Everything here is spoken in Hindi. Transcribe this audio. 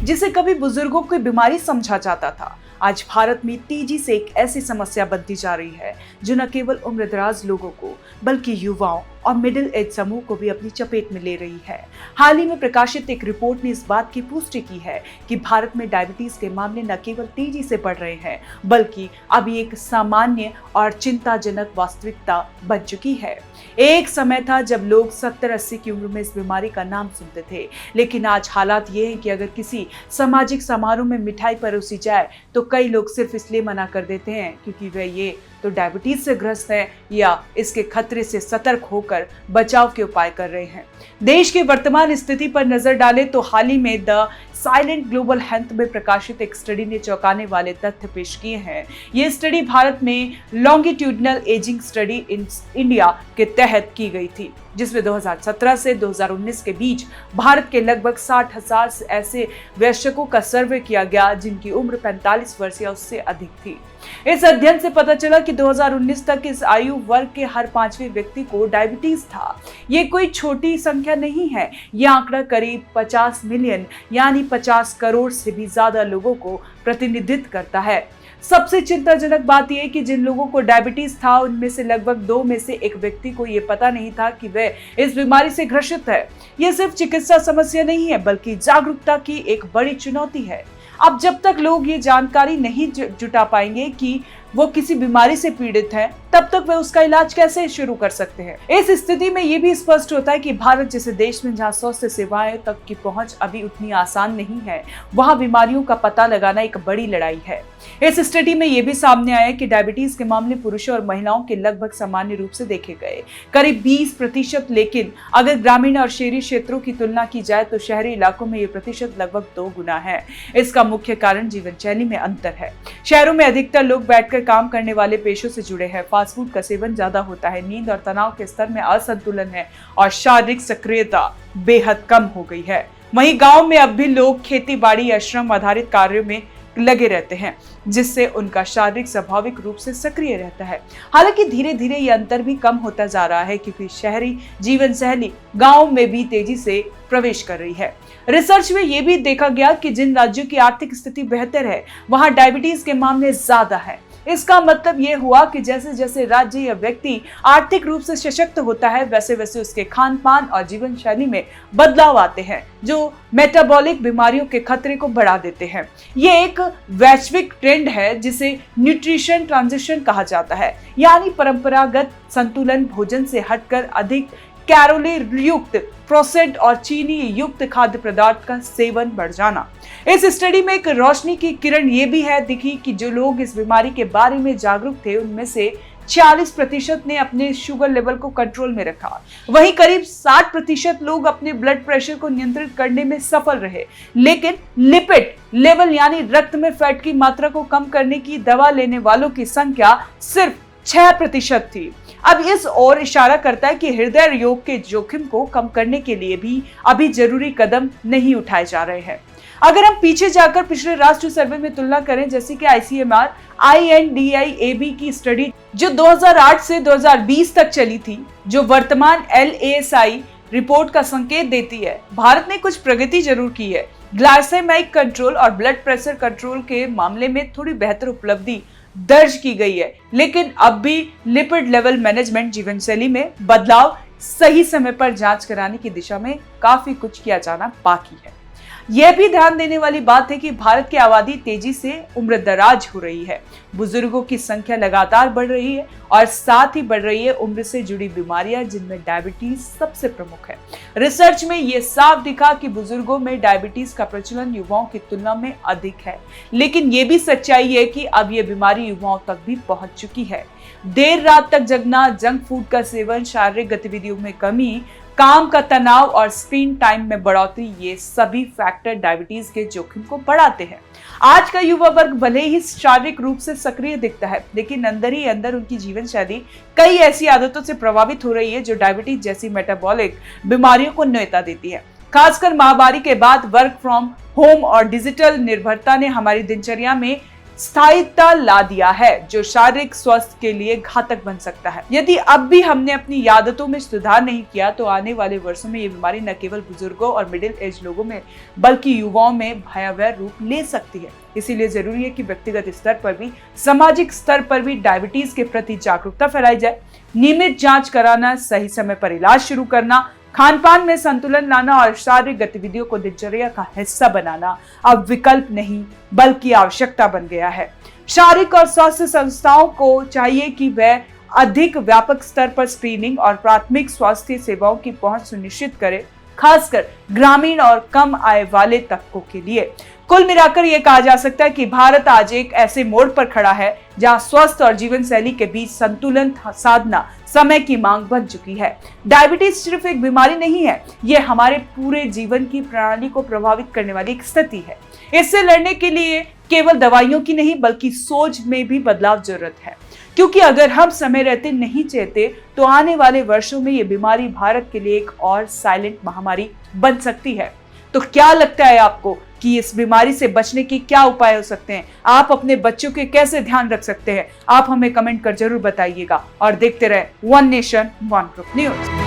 जिसे कभी बुजुर्गों की बीमारी समझा जाता था, आज भारत में तेजी से एक ऐसी समस्या बनती जा रही है जो न केवल उम्रदराज लोगों को बल्कि युवाओं और मिडिल एज समूह को भी अपनी चपेट में ले रही है। हाल ही में प्रकाशित एक रिपोर्ट ने इस बात की पुष्टि की है कि भारत में डायबिटीज के मामले न केवल तेजी से बढ़ रहे हैं बल्कि अभी एक सामान्य और चिंताजनक वास्तविकता बन चुकी है। एक समय था जब लोग 70-80 की उम्र में इस बीमारी का नाम सुनते थे, लेकिन आज हालात ये हैं कि अगर किसी सामाजिक समारोह में मिठाई परोसी जाए तो कई लोग सिर्फ इसलिए मना कर देते हैं क्योंकि वे ये तो डायबिटीज से ग्रस्त है या इसके खतरे से सतर्क होकर बचाव के उपाय कर रहे हैं। देश की वर्तमान स्थिति पर नजर डालें तो हाल ही में द साइलेंट ग्लोबल हेल्थ में प्रकाशित एक स्टडी ने चौंकाने वाले तथ्य पेश किए हैं। ये स्टडी भारत में longitudinal ageing study in India के तहत की गई थी, जिसमें 2017 से 2019 के बीच भारत के लगभग 60,000 ऐसे वयस्कों का सर्वे किया गया जिनकी उम्र 45 वर्ष या उससे अधिक थी। इस अध्ययन से पता चला कि 2019 तक इस आयु वर्ग के हर 5वें व्यक्ति को डायबिटीज था। ये कोई छोटी संख्या नहीं है, यह आंकड़ा करीब 50 मिलियन यानी 50 करोड़ से भी ज्यादा लोगों को प्रतिनिधित्व करता है। सबसे चिंताजनक बात यह है कि जिन लोगों को डायबिटीज था उनमें से लगभग 2 में से 1 व्यक्ति को यह पता नहीं था कि वह इस बीमारी से ग्रसित है। यह सिर्फ चिकित्सा समस्या नहीं है बल्कि जागरूकता की एक बड़ी चुनौती है। अब जब तक लोग ये जानकारी नहीं जुटा पाएंगे कि वो किसी बीमारी से पीड़ित है, तब तक वे उसका इलाज कैसे शुरू कर सकते हैं। इस स्थिति में ये भी स्पष्ट होता है कि भारत जैसे देश में जहाँ स्वास्थ्य सेवाएं तक की पहुंच अभी उतनी आसान नहीं है, वहाँ बीमारियों का पता लगाना एक बड़ी लड़ाई है। इस स्टडी में ये भी सामने आया कि डायबिटीज के मामले पुरुषों और महिलाओं के लगभग सामान्य रूप से देखे गए, करीब 20%, लेकिन अगर ग्रामीण और शहरी क्षेत्रों की तुलना की जाए तो शहरी इलाकों में ये प्रतिशत लगभग 2 गुना है। इसका मुख्य कारण जीवन शैली में अंतर है। शहरों में अधिकतर लोग बैठकर काम करने वाले पेशों से जुड़े हैं, फास्ट फूड का सेवन ज्यादा होता है, नींद और तनाव के स्तर में असंतुलन है और शारीरिक सक्रियता बेहद कम हो गई है। वहीं गांव में अब भी लोग खेती बाड़ी या श्रम आधारित कार्यों में लगे रहते हैं, जिससे उनका शारीरिक स्वाभाविक रूप से सक्रिय रहता है। हालांकि धीरे धीरे ये अंतर भी कम होता जा रहा है क्योंकि शहरी जीवन शैली गांव में भी तेजी से प्रवेश कर रही है। रिसर्च में ये भी देखा गया कि जिन राज्यों की आर्थिक स्थिति बेहतर है वहां डायबिटीज के मामले ज्यादा है। इसका मतलब ये हुआ कि जैसे जैसे राज्य या व्यक्ति आर्थिक रूप से सशक्त होता है वैसे वैसे उसके खान पान और जीवन शैली में बदलाव आते हैं जो मेटाबॉलिक बीमारियों के खतरे को बढ़ा देते हैं। ये एक वैश्विक ट्रेंड है जिसे न्यूट्रिशन ट्रांजिशन कहा जाता है, यानी परंपरागत संतुलन भोजन से हटकर अधिक कैलोरी युक्त, प्रोसेस्ड और चीनी युक्त खाद्य पदार्थ का सेवन बढ़ जाना। इस स्टडी में एक रोशनी की किरण ये भी है दिखी कि जो लोग इस बीमारी के बारे में जागरूक थे उनमें से 40% ने अपने शुगर लेवल को कंट्रोल में रखा। वहीं करीब 60% लोग अपने ब्लड प्रेशर को नियंत्रित करने में सफल रहे, लेकिन लिपिड लेवल यानी रक्त में फैट की मात्रा को कम करने की दवा लेने वालों की संख्या सिर्फ 6% थी। अब इस ओर इशारा करता है कि हृदय रोग के जोखिम को कम करने के लिए भी अभी जरूरी कदम नहीं उठाए जा रहे हैं। अगर हम पीछे जाकर पिछले राष्ट्रीय सर्वे में तुलना करें, जैसे कि ICMR INDIAB की स्टडी जो 2008 से 2020 तक चली थी, जो वर्तमान LASI रिपोर्ट का संकेत देती है, भारत ने कुछ प्रगति जरूर की है। ग्लाइसेमिक कंट्रोल और ब्लड प्रेशर कंट्रोल के मामले में थोड़ी बेहतर उपलब्धि दर्ज की गई है, लेकिन अब भी लिपिड लेवल मैनेजमेंट, जीवन शैली में बदलाव, सही समय पर जांच कराने की दिशा में काफी कुछ किया जाना बाकी है। यह भी ध्यान देने वाली बात है कि भारत की आबादी तेजी से उम्रदराज हो रही है। बुजुर्गों की संख्या लगातार बढ़ रही है और साथ ही बढ़ रही है उम्र से जुड़ी बीमारियां, जिनमें डायबिटीज सबसे प्रमुख है। रिसर्च में यह साफ दिखा कि बुजुर्गों में डायबिटीज का प्रचलन युवाओं की तुलना में अधिक है, लेकिन यह भी सच्चाई है कि अब यह बीमारी युवाओं तक भी पहुंच चुकी है। देर रात तक जगना, जंक फूड का सेवन, शारीरिक गतिविधियों में कमी, काम का तनाव और स्क्रीन टाइम में बढ़ोतरी, ये सभी फैक्टर डायबिटीज के जोखिम को बढ़ाते हैं। आज का युवा वर्ग भले ही शारीरिक रूप से सक्रिय दिखता है, लेकिन अंदर ही अंदर उनकी जीवन शैली कई ऐसी आदतों से प्रभावित हो रही है जो डायबिटीज जैसी मेटाबॉलिक बीमारियों को न्योता देती है। खासकर महामारी के बाद वर्क फ्रॉम होम और डिजिटल निर्भरता ने हमारी दिनचर्या में स्थायित्व ला दिया है, जो शारीरिक स्वास्थ्य के लिए घातक बन सकता है। यदि अब भी हमने अपनी आदतों में सुधार नहीं किया तो आने वाले वर्षों में ये बीमारी न केवल बुजुर्गों और मिडिल एज लोगों में बल्कि युवाओं में भयावह रूप ले सकती है। इसीलिए जरूरी है कि व्यक्तिगत स्तर पर भी, सामाजिक स्तर पर भी डायबिटीज के प्रति जागरूकता फैलाई जाए। नियमित जांच कराना, सही समय पर इलाज शुरू करना, खान पान में संतुलन लाना और शारीरिक गतिविधियों को दिनचर्या का हिस्सा बनाना अब विकल्प नहीं बल्कि आवश्यकता बन गया है। शारीरिक और स्वास्थ्य संस्थाओं को चाहिए कि वह अधिक व्यापक स्तर पर स्क्रीनिंग और प्राथमिक स्वास्थ्य सेवाओं की पहुंच सुनिश्चित करे, खासकर ग्रामीण और कम आय वाले तबकों के लिए। कुल मिलाकर यह कहा जा सकता है कि भारत आज एक ऐसे मोड़ पर खड़ा है जहां स्वास्थ्य और जीवन शैली के बीच संतुलन साधना समय की मांग बन चुकी है। डायबिटीज सिर्फ एक बीमारी नहीं है, यह हमारे पूरे जीवन की प्रणाली को प्रभावित करने वाली एक स्थिति है। इससे लड़ने के लिए केवल दवाइयों की नहीं बल्कि सोच में भी बदलाव जरूरत है, क्योंकि अगर हम समय रहते नहीं चेते तो आने वाले वर्षों में ये बीमारी भारत के लिए एक और साइलेंट महामारी बन सकती है। तो क्या लगता है आपको कि इस बीमारी से बचने के क्या उपाय हो सकते हैं? आप अपने बच्चों के कैसे ध्यान रख सकते हैं? आप हमें कमेंट कर जरूर बताइएगा और देखते रहे one nation one group news.